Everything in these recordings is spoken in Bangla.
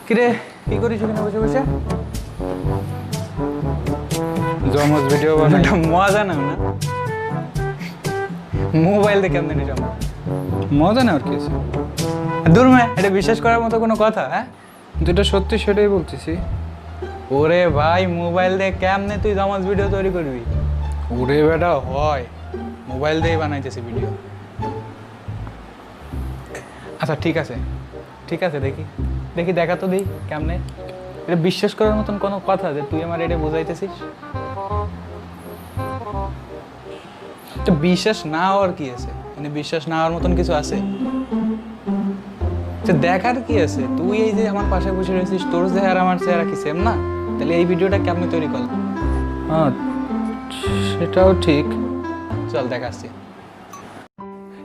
কিরে কি করিস ওখানে বসে বসে? জমজ ভিডিও বানাই। ওটা মজা নাও না, মোবাইল দেখে কেমন জানি জমা। মজা না আর কি আছে, দূর মে, এটা বিশ্বাস করার মতো কোনো কথা? হ্যাঁ, যেটা সত্যি সেটাই বলতেছি। ওরে ভাই, মোবাইল দিয়ে কেমনে তুই জমজ ভিডিও তৈরি করবি? ওরে বেটা হয়। মোবাইল দিয়েই বানাইতেছি ভিডিও। আচ্ছা ঠিক আছে, ঠিক আছে, দেখি দেখি দেখা তো দিই কেমনে। এটা বিশ্বাস করার মতন কোনো কথা যে তুই আমার এটা বোঝাইতেছিস? তো বিশ্বাস না হওয়ার কি আছে? মানে বিশ্বাস না হওয়ার মতন কিছু আছে? তো দেখার কি আছে? তুই এই যে আমার পাশে বসে রয়েছিস, তোর চেহারা আমার চেহারা কি সেম না? তাহলে এই ভিডিওটা কেমনে তৈরি করলাম? হ্যাঁ, সেটাও ঠিক। চল দেখাচ্ছি।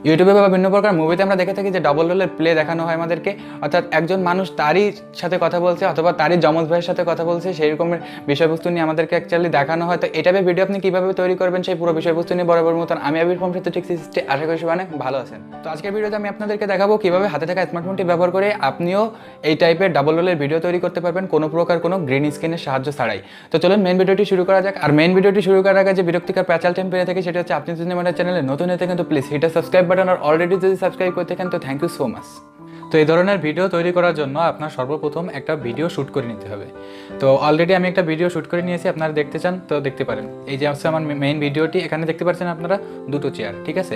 ইউটিউবে বা বিভিন্ন প্রকার মুভিতে আমরা দেখে থাকি যে ডাবল রোলের প্লে দেখানো হয় আমাদেরকে, অর্থাৎ একজন মানুষ তারই সাথে কথা বলছে অথবা তারই যমজ ভাইয়ের সাথে কথা বলছে, সেই রকমের বিষয়বস্তু নিয়ে আমাদেরকে অ্যাকচুয়ালি দেখানো হয়। তো এটা ভিডিও আপনি কীভাবে তৈরি করবেন সেই পুরো বিষয়বস্তু নিয়ে বরাবর মতন আমি আবির ফোন সেতু ঠিক সিস্টে আশা করি সবাই অনেক ভালো আছেন। তো আজকের ভিডিওতে আমি আপনাদেরকে দেখাবো কীভাবে হাতে থাকা স্মার্টফোনটি ব্যবহার করে আপনিও এই টাইপের ডাবল রোলের ভিডিও তৈরি করতে পারবেন কোনো প্রকার কোনো গ্রিন স্ক্রিনের সাহায্য ছাড়াই। তো চলুন মেন ভিডিওটি শুরু করা যাক। আর মেন ভিডিওটি শুরু করার আগে যে বিরক্তিকর প্যাচাল টেম পেয়ে থাকে সেটা হচ্ছে, আপনি যদি আমাদের চ্যানেলে নতুন হয়ে থাকেন তো প্লিজ হিট সাবস্ক্রাইব বাটন, আর অলরেডি যদি সাবস্ক্রাইব করে থাকেন তো থ্যাংক ইউ সো মাচ। তো এই ধরনের ভিডিও তৈরি করার জন্য আপনার সর্বপ্রথম একটা ভিডিও শ্যুট করে নিতে হবে। তো অলরেডি আমি একটা ভিডিও শ্যুট করে নিয়েছি, আপনারা দেখতে চান তো দেখতে পারেন। এই যে হচ্ছে আমার মেইন ভিডিওটি, এখানে দেখতে পাচ্ছেন আপনারা দুটো চেয়ার, ঠিক আছে।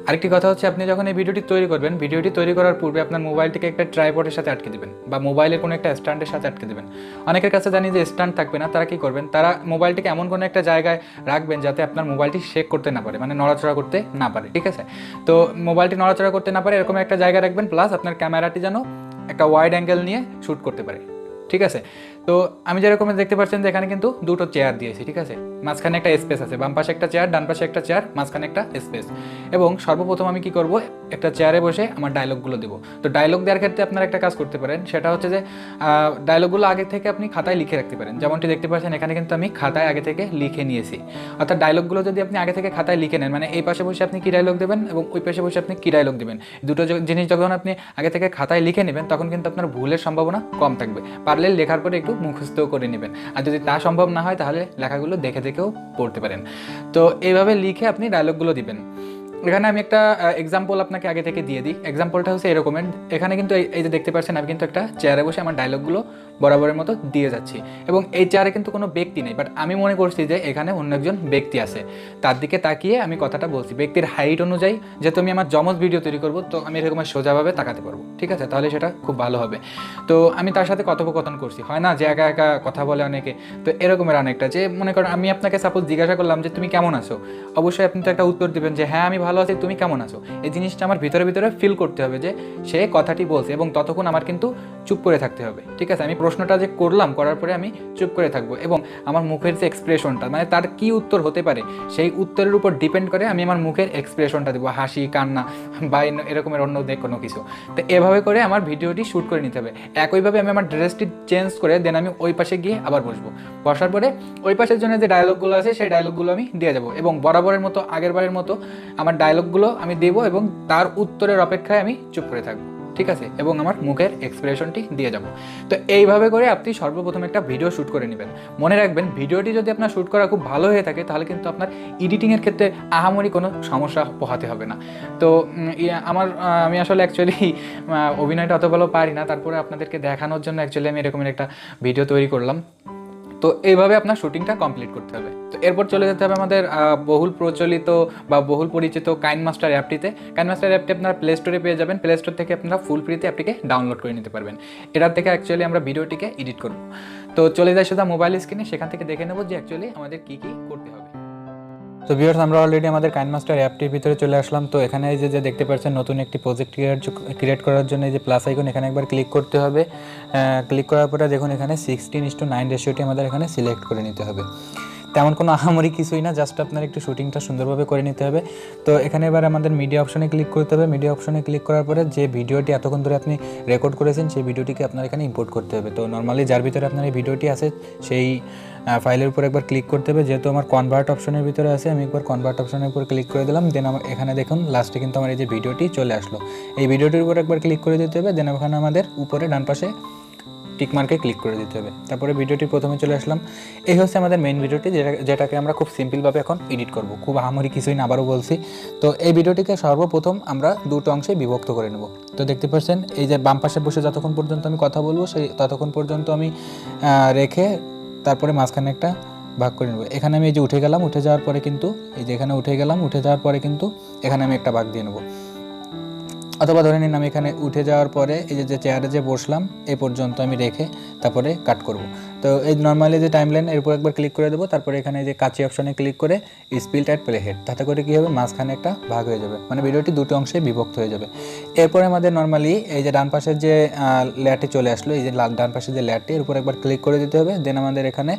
আরেকটি কথা হচ্ছে, আপনি যখন এই ভিডিওটি তৈরি করবেন, ভিডিওটি তৈরি করার পূর্বে আপনার মোবাইলটিকে একটা ট্রাইপডের সাথে আটকে দেবেন বা মোবাইলের কোনো একটা স্ট্যান্ডের সাথে আটকে দেবেন। অনেকের কাছে জানি যে স্ট্যান্ড থাকবে না, তারা কি করবেন, তারা মোবাইলটিকে এমন কোনো একটা জায়গায় রাখবেন যাতে আপনার মোবাইলটি শেক করতে না পারে, মানে নড়াচড়া করতে না পারে, ঠিক আছে। তো মোবাইলটি নড়াচড়া করতে না পারে এরকম একটা জায়গায় রাখবেন, প্লাস আপনার ক্যামেরাটি যেন একটা ওয়াইড অ্যাঙ্গেল নিয়ে শ্যুট করতে পারে, ঠিক আছে। তো আমি যেরকম দেখতে পাচ্ছেন যে এখানে কিন্তু দুটো চেয়ার দিয়েছি, ঠিক আছে। মাঝখানে একটা স্পেস আছে, বাম পাশে একটা চেয়ার, ডান পাশে একটা চেয়ার, মাঝখানে একটা স্পেস। এবং সর্বপ্রথম আমি কি করব, একটা চেয়ারে বসে আমার ডায়লগগুলো দেবো। তো ডায়লগ দেওয়ার ক্ষেত্রে আপনারা একটা কাজ করতে পারেন, সেটা হচ্ছে যে ডায়লগগুলো আগে থেকে আপনি খাতায় লিখে রাখতে পারেন। যেমনটি দেখতে পাচ্ছেন এখানে কিন্তু আমি খাতায় আগে থেকে লিখে নিয়েছি। অর্থাৎ ডায়লগগুলো যদি আপনি আগে থেকে খাতায় লিখে নেন, মানে এই পাশে বসে আপনি কী ডায়লগ দেবেন এবং ওই পাশে বসে আপনি কী ডায়লগ দেবেন, দুটো জিনিস যখন আপনি আগে থেকে খাতায় লিখে নেবেন তখন কিন্তু আপনার ভুলের সম্ভাবনা কম থাকবে। পারলে লেখার পরে একটু মুখস্থ করে নেবেন, আর যদি তা সম্ভব না হয় তাহলে লেখাগুলো দেখে দেখেও পড়তে পারেন। তো এইভাবে লিখে আপনি ডায়লগগুলো দিবেন। এখানে আমি একটা এক্সাম্পল আপনাকে আগে থেকে দিয়ে দিই। এক্সাম্পলটা হচ্ছে এরকমের, এখানে কিন্তু এই যে দেখতে পাচ্ছেন আমি কিন্তু একটা চেয়ারে বসে আমার ডায়লগগুলো বরাবরের মতো দিয়ে যাচ্ছি, এবং এই চেয়ারে কিন্তু কোনো ব্যক্তি নেই, বাট আমি মনে করছি যে এখানে অন্য একজন ব্যক্তি আছে, তার দিকে তাকিয়ে আমি কথাটা বলছি। ব্যক্তির হাইট অনুযায়ী যেহেতু আমি আমার যমজ ভিডিও তৈরি করবো, তো আমি এরকম সোজাভাবে তাকাতে পারবো, ঠিক আছে, তাহলে সেটা খুব ভালো হবে। তো আমি তার সাথে কথোপকথন করছি, হয় না যে একা একা কথা বলে অনেকে, তো এরকমের অনেকটা, যে মনে করেন আমি আপনাকে সাপোজ জিজ্ঞাসা করলাম যে তুমি কেমন আছো, অবশ্যই আপনি তো একটা উত্তর দেবেন যে হ্যাঁ আমি ভালো আছি, তুমি কেমন আছো। এই জিনিসটা আমার ভিতরে ভিতরে ফিল করতে হবে যে সে কথাটি বলছে, এবং ততক্ষণ আমার কিন্তু চুপ করে থাকতে হবে, ঠিক আছে। আমি প্রশ্নটা যে করলাম, করার পরে আমি চুপ করে থাকবো, এবং আমার মুখের যে এক্সপ্রেশনটা, মানে তার কি উত্তর হতে পারে সেই উত্তরের উপর ডিপেন্ড করে আমি আমার মুখের এক্সপ্রেশনটা দেবো, হাসি, কান্না বা এরকমের অন্য কোনো কিছু। তো এভাবে করে আমার ভিডিওটি শ্যুট করে নিতে হবে। একইভাবে আমি আমার ড্রেসটি চেঞ্জ করে দেন আমি ওই পাশে গিয়ে আবার বসবো। বসার পরে ওই পাশের জন্য যে ডায়লগগুলো আছে সেই ডায়লগগুলো আমি দিয়ে যাবো, এবং বরাবরের মতো আগের বারের মতো আমার ডায়লগগুলো আমি দেবো, এবং তার উত্তরের অপেক্ষায় আমি চুপ করে থাকবো, ঠিক আছে, এবং আমার মুখের এক্সপ্রেশনটি দিয়ে যাব। তো এইভাবে করে আপনি সর্বপ্রথম একটা ভিডিও শ্যুট করে নেবেন। মনে রাখবেন, ভিডিওটি যদি আপনার শ্যুট করা খুব ভালো হয়ে থাকে তাহলে কিন্তু আপনার এডিটিংয়ের ক্ষেত্রে আহামরি কোনো সমস্যা পোহাতে হবে না। তো আমি আসলে অ্যাকচুয়ালি অভিনয়টা অত ভালো পারি না, তারপরে আপনাদেরকে দেখানোর জন্য অ্যাকচুয়ালি আমি এরকমের একটা ভিডিও তৈরি করলাম। তো এইভাবে আপনার শুটিংটা কমপ্লিট করতে হবে। তো এরপর চলে যেতে হবে আমাদের বহুল প্রচলিত বা বহুল পরিচিত কাইনমাস্টার অ্যাপটিতে। কাইনমাস্টার অ্যাপটি আপনারা প্লে স্টোরে পেয়ে যাবেন, প্লে স্টোর থেকে আপনারা ফুল ফ্রিতে অ্যাপটিকে ডাউনলোড করে নিতে পারবেন। এটার থেকে অ্যাকচুয়ালি আমরা ভিডিওটিকে এডিট করব। তো চলে যাই শুধু মোবাইল স্ক্রিনে, সেখান থেকে দেখে নেব যে অ্যাকচুয়ালি আমাদের কী কী করতে হবে। তো ভিউয়ার্স, আমরা অলরেডি আমাদের কাইনমাস্টার অ্যাপটির ভিতরে চলে আসলাম। তো এখানে এই যে দেখতে পাচ্ছেন নতুন একটি প্রজেক্ট ক্রিয়েট করার জন্য এই যে প্লাস আইকন, এখানে একবার ক্লিক করতে হবে। ক্লিক করার পরে দেখুন এখানে 16:9 রেশিওটি আমাদের এখানে সিলেক্ট করে নিতে হবে। তেমন কোনো আহামরি কিছুই না, জাস্ট আপনার একটু শুটিংটা সুন্দরভাবে করে নিতে হবে। তো এখানে এবার আমাদের মিডিয়া অপশনে ক্লিক করতে হবে। মিডিয়া অপশনে ক্লিক করার পরে যে ভিডিওটি এতক্ষণ ধরে আপনি রেকর্ড করেছেন সেই ভিডিওটিকে আপনার এখানে ইম্পোর্ট করতে হবে। তো নর্মালি যার ভিতরে আপনার এই ভিডিওটি আছে সেই ফাইলের উপর একবার ক্লিক করতে হবে। যেহেতু আমার কনভার্ট অপশনের ভিতরে আছে, আমি একবার কনভার্ট অপশনের উপর ক্লিক করে দিলাম। দেন আমার এখানে দেখুন লাস্টে কিন্তু আমার এই যে ভিডিওটি চলে আসলো। এই ভিডিওটির উপর একবার ক্লিক করে দিতে হবে। দেন ওখানে আমাদের উপরে ডান পাশে টিক মার্কে ক্লিক করে দিতে হবে। তারপরে ভিডিওটি প্রথমে চলে আসলাম। এই হচ্ছে আমাদের মেইন ভিডিওটি, যেটাকে আমরা খুব সিম্পলভাবে এখন এডিট করব। খুব আহামরি কিছুই না, আবারও বলছি। তো এই ভিডিওটিকে সর্বপ্রথম আমরা দুটো অংশে বিভক্ত করে নেব। তো দেখতে পাচ্ছেন এই যে বাম পাশে বসে যতক্ষণ পর্যন্ত আমি কথা বলবো ততক্ষণ পর্যন্ত আমি রেখে তারপরে মাঝখানে একটা ভাগ করে নেব। এখানে আমি এই যে উঠে গেলাম, উঠে যাওয়ার পরে কিন্তু এই যে এখানে উঠে গেলাম, উঠে যাওয়ার পরে কিন্তু এখানে আমি একটা ভাগ দিয়ে নেব। অথবা ধরে নিন আমি এখানে উঠে যাওয়ার পরে এই যে চেয়ারে যে বসলাম এই পর্যন্ত আমি রেখে তারপরে কাট করব। তো এই নর্মালি যে টাইমলাইন এর উপর একবার ক্লিক করে দেবো। তারপরে এখানে যে কাঁচি অপশনে ক্লিক করে স্প্লিট অ্যাট প্লে হেড, তাতে করে কী হবে, মাঝখানে একটা ভাগ হয়ে যাবে, মানে ভিডিওটি দুটো অংশে বিভক্ত হয়ে যাবে। এরপরে আমাদের নর্মালি এই যে ডান পাশের যে লেয়ারটি চলে আসলো, এই যে ডান পাশের যে লেয়ারটি, এর উপর একবার ক্লিক করে দিতে হবে। দেন আমাদের এখানে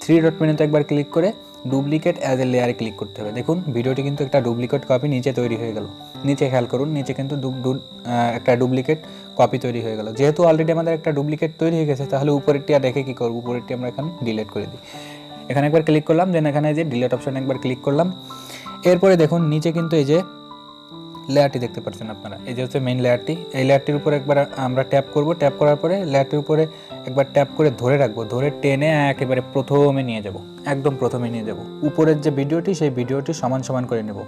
3 ডট মেনুতে একবার ক্লিক করে ডুপ্লিকেট অ্যাজ এ লেয়ারে ক্লিক করতে হবে। দেখুন ভিডিওটি কিন্তু একটা ডুপ্লিকেট কপি নিচে তৈরি হয়ে গেল। নিচে খেয়াল করুন, নিচে কিন্তু একটা ডুপ্লিকেট কপি তৈরি হয়ে গেল। যেহেতু অলরেডি আমাদের একটা ডুপ্লিকেট তৈরি হয়ে গেছে, তাহলে উপরেরটি আর রেখে কী করবো, উপরেরটি আমরা এখানে ডিলিট করে দিই। এখানে একবার ক্লিক করলাম, দেন এখানে যে ডিলিট অপশানে একবার ক্লিক করলাম। এরপরে দেখুন নিচে কিন্তু এই যে লেয়ারটি দেখতে পাচ্ছেন আপনারা, এই যে হচ্ছে মেইন লেয়ারটি। এই লেয়ারটির উপর একবার আমরা ট্যাপ করব। ট্যাপ করার পরে লেয়ারটির উপরে একবার ট্যাপ করে ধরে রাখবো, ধরে টেনে একেবারে প্রথমে নিয়ে যাব, একদম প্রথমে নিয়ে যাব। উপরের যে ভিডিওটি সেই ভিডিওটি সমান সমান করে নেব,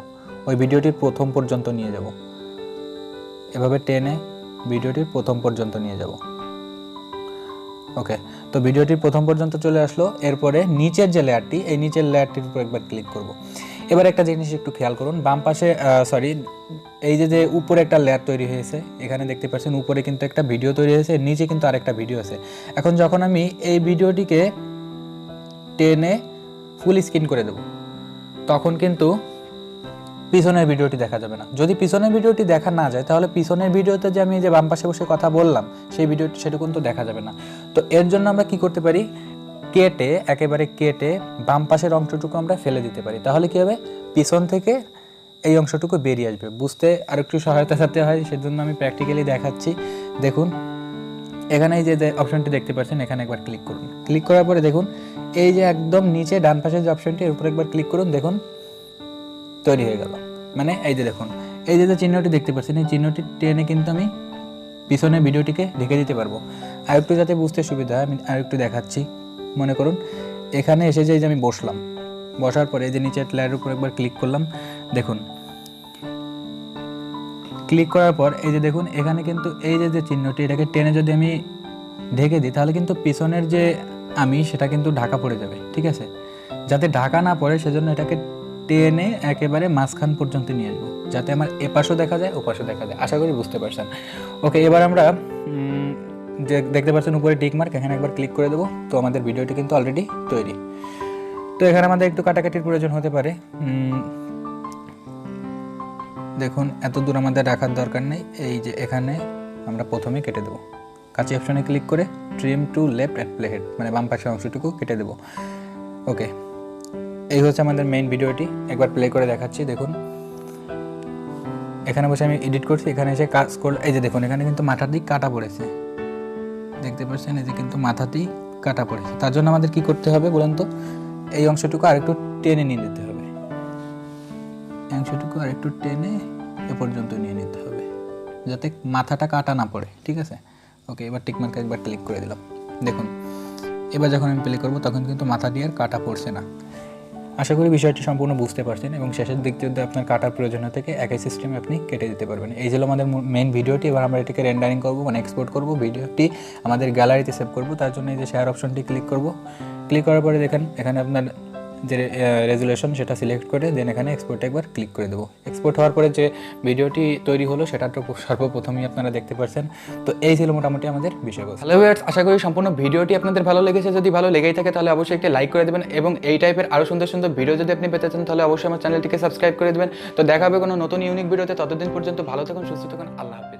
ওই ভিডিওটির প্রথম পর্যন্ত নিয়ে যাব। এভাবে টেনে ভিডিওটির প্রথম পর্যন্ত নিয়ে যাব। ওকে, তো ভিডিওটির প্রথম পর্যন্ত চলে আসলো। এরপরে নিচের যে লেয়ারটি, এই নিচের লেয়ারটির উপর একবার ক্লিক করব। এবার একটা জিনিস একটু খেয়াল করুন, বাম পাশে এই যে উপরে একটা লেয়ার তৈরি হয়েছে, এখানে দেখতে পাচ্ছেন উপরে কিন্তু একটা ভিডিও তৈরি হয়েছে, নিচে কিন্তু আরেকটা ভিডিও আছে। এখন যখন আমি এই ভিডিওটিকে টেনে ফুল স্ক্রিন করে দেব, তখন কিন্তু পিছনের ভিডিওটি দেখা যাবে না। যদি পিছনের ভিডিওটি দেখা না যায়, তাহলে পিছনের ভিডিওতে যে আমি যে বাম পাশে বসে কথা বললাম সেই ভিডিওটি, সেটা কিন্তু দেখা যাবে না। তো এর জন্য আমরা কি করতে পারি, একেবারে কেটে বাম পাশের অংশটুকু আমরা ফেলে দিতে পারি। তাহলে কি হবে, পিছন থেকে এই অংশটুকু বেরিয়ে আসবে। বুঝতে আর একটু সহায়তা করতে হয়, সেজন্য আমি প্র্যাকটিক্যালি দেখাচ্ছি। দেখুন এখানে এই যে অপশনটি দেখতে পাচ্ছেন, এখানে একবার ক্লিক করুন। ক্লিক করার পরে দেখুন এই যে একদম নিচে ডান পাশের যে অপশনটি, এর উপর একবার ক্লিক করুন। দেখুন তৈরি হয়ে গেল। মানে এই যে দেখুন এই যে চিহ্নটি দেখতে পাচ্ছেন, এই চিহ্নটি টেনে কিন্তু আমি পিছনে ভিডিওটিকে ঢেকে দিতে পারবো। আর একটু যাতে বুঝতে সুবিধা হয় আমি আর একটু দেখাচ্ছি। মনে করুন এখানে এসে যে আমি বসলাম, বসার পরে এই যে নিচের লেয়ারের উপর একবার ক্লিক করলাম। দেখুন ক্লিক করার পর এই যে দেখুন এখানে কিন্তু এই যে চিহ্নটি, এটাকে টেনে যদি আমি ঢেকে দিই, তাহলে কিন্তু পিছনের যে আমি সেটা কিন্তু ঢাকা পড়ে যাবে। ঠিক আছে, যাতে ঢাকা না পড়ে সেজন্য এটাকে টেনে একেবারে মাঝখান পর্যন্ত নিয়ে আসবো, যাতে আমার এপাশও দেখা যায় ওপাশও দেখা যায়। আশা করি বুঝতে পারছেন। ওকে, এবার আমরা যে দেখতে পাচ্ছেন উপরে টিক মার্ক, এখানে একবার ক্লিক করে দেবো। তো আমাদের ভিডিওটি কিন্তু অলরেডি তৈরি। তো এখানে আমাদের একটু কাটাকাটির প্রয়োজন হতে পারে। দেখুন এত দূর আমাদের রাখার দরকার নেই। এই যে এখানে আমরা প্রথমে কেটে দেবো, কাঁচি অপশনে ক্লিক করে trim to left at playhead, মানে বাম পাশের অংশটুকু কেটে দেবো। ওকে, এই হচ্ছে আমাদের মেইন ভিডিওটি। একবার প্লে করে দেখাচ্ছি। দেখুন এখানে বসে আমি এডিট করছি, এখানে এসে কাজ করলে এই যে দেখুন এখানে কিন্তু মাথাটি কাটা পড়েছে, দেখতে পাচ্ছেন এই যে কিন্তু মাথাটি কাটা পড়েছে। তার জন্য আমাদের কি করতে হবে বলুন তো, এই অংশটুকু আরেকটু টেনে নিয়ে নিতে হবে, এই অংশটুকু আরেকটু টেনে এ পর্যন্ত নিয়ে নিতে হবে, যাতে মাথাটা কাটা না পড়ে। ঠিক আছে, ওকে, এবার টিকমার্কে একবার ক্লিক করে দিলাম। দেখুন এবার যখন আমি প্লে করবো তখন কিন্তু মাথাটি আর কাটা পড়ছে না। আশা করি বিষয়টি সম্পূর্ণ বুঝতে পারছেন, এবং শেষের দিক যদি আপনার কাটার প্রয়োজন হয়ে থাকে একই সিস্টেমে আপনি কেটে দিতে পারবেন। এই ছিল আমাদের মেইন ভিডিওটি। এবার আমরা এটাকে রেন্ডারিং করবো, মানে এক্সপোর্ট করবো, ভিডিওটি আমাদের গ্যালারিতে সেভ করবো। তার জন্য এই যে শেয়ার অপশনটি ক্লিক করব। ক্লিক করার পরে দেখেন এখানে আপনার যে রেজুলেশন সেটা সিলেক্ট করে দেন এখানে এক্সপোর্টে একবার ক্লিক করে দেবো। এক্সপোর্ট হওয়ার পরে যে ভিডিওটি তৈরি হলো সেটা তো সর্বপ্রথমেই আপনারা দেখতে পাচ্ছেন। তো এই ছিল মোটামুটি আমাদের বিষয়বস্তু। হ্যালো ভিউয়ার্স, আশা করি সম্পূর্ণ ভিডিওটি আপনাদের ভালো লেগেছে। যদি ভালো লেগেই থাকে তাহলে অবশ্যই একটা লাইক করে দেবেন, এবং এই টাইপের আরও সুন্দর সুন্দর ভিডিও যদি আপনি পেতে চান তাহলে অবশ্যই আমার চ্যানেলটিকে সাবস্ক্রাইব করে দেবেন। তো দেখা হবে কোনো নতুন ইউনিক ভিডিওতে। ততদিন পর্যন্ত ভালো থাকুন, সুস্থ থাকুন, আল্লাহ হাফেজ।